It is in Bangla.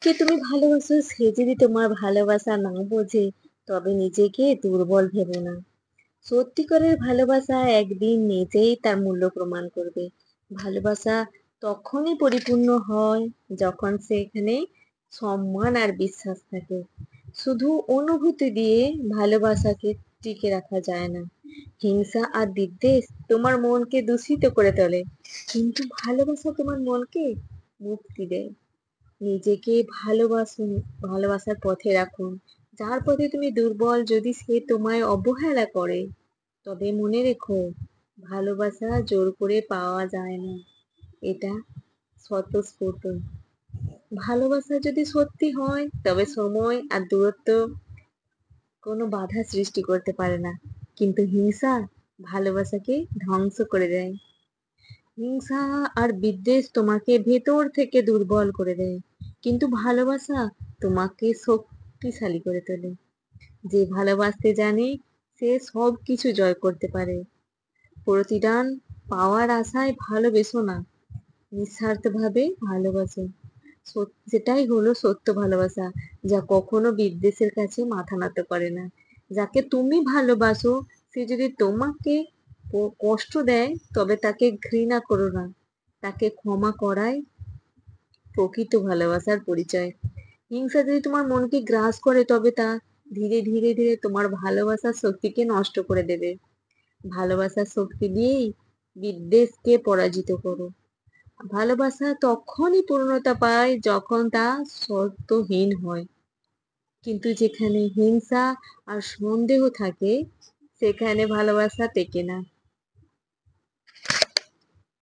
কে তুমি ভালোবাসো সে যদি তোমার ভালোবাসা না বোঝে, তবে নিজেকে দুর্বল ভেবো না। সত্যিকারের ভালোবাসা একদিন নিজেই তার মূল্য প্রমাণ করবে। ভালোবাসা তখনই পরিপূর্ণ হয় যখন সেখানে সম্মান আর বিশ্বাস থাকে। শুধু অনুভূতি দিয়ে ভালোবাসাকে টিকে রাখা যায় না। হিংসা আর বিদ্বেষ তোমার মনকে দূষিত করে তোলে, কিন্তু ভালোবাসা তোমার মনকে মুক্তি দেয়। নিজেকে ভালোবাসুন, ভালোবাসার পথে রাখুন। যার পথে তুমি দুর্বল, যদি সে তোমায় অবহেলা করে, তবে মনে রেখো, ভালোবাসা জোর করে পাওয়া যায় না। এটা স্বতঃস্ফূর্ত। ভালোবাসা যদি সত্যি হয়, তবে সময় আর দূরত্ব কোনো বাধা সৃষ্টি করতে পারে না। কিন্তু হিংসা ভালোবাসাকে ধ্বংস করে দেয়। হিংসা আর বিদ্বেষ তোমাকে ভেতর থেকে দুর্বল করে দেয়, কিন্তু ভালোবাসা তোমাকে শক্তিশালী করে তোলে। যে ভালোবাসতে জানে সে সব কিছু জয় করতে পারে। প্রতিদান পাওয়ার আশায় ভালোবেসো না, নিঃস্বার্থভাবে ভালোবাসো। সেটাই হলো সত্য ভালোবাসা, যা কখনো বিদ্বেষের কাছে মাথা নত করে না। যাকে তুমি ভালোবাসো সে যদি তোমাকে কষ্ট দেয়, তবে তাকে ঘৃণা করো না, তাকে ক্ষমা করাই প্রকৃত ভালোবাসার পরিচয়। হিংসা যদি তোমার মনকে গ্রাস করে, তবে তা ধীরে ধীরে ধীরে তোমার ভালোবাসার শক্তিকে নষ্ট করে দেবে। ভালোবাসার শক্তি দিয়েই বিদ্বেষকে পরাজিত করো। ভালোবাসা তখনই পূর্ণতা পায় যখন তা শর্তহীন হয়, কিন্তু যেখানে হিংসা আর সন্দেহ থাকে, সেখানে ভালোবাসা টেকে না।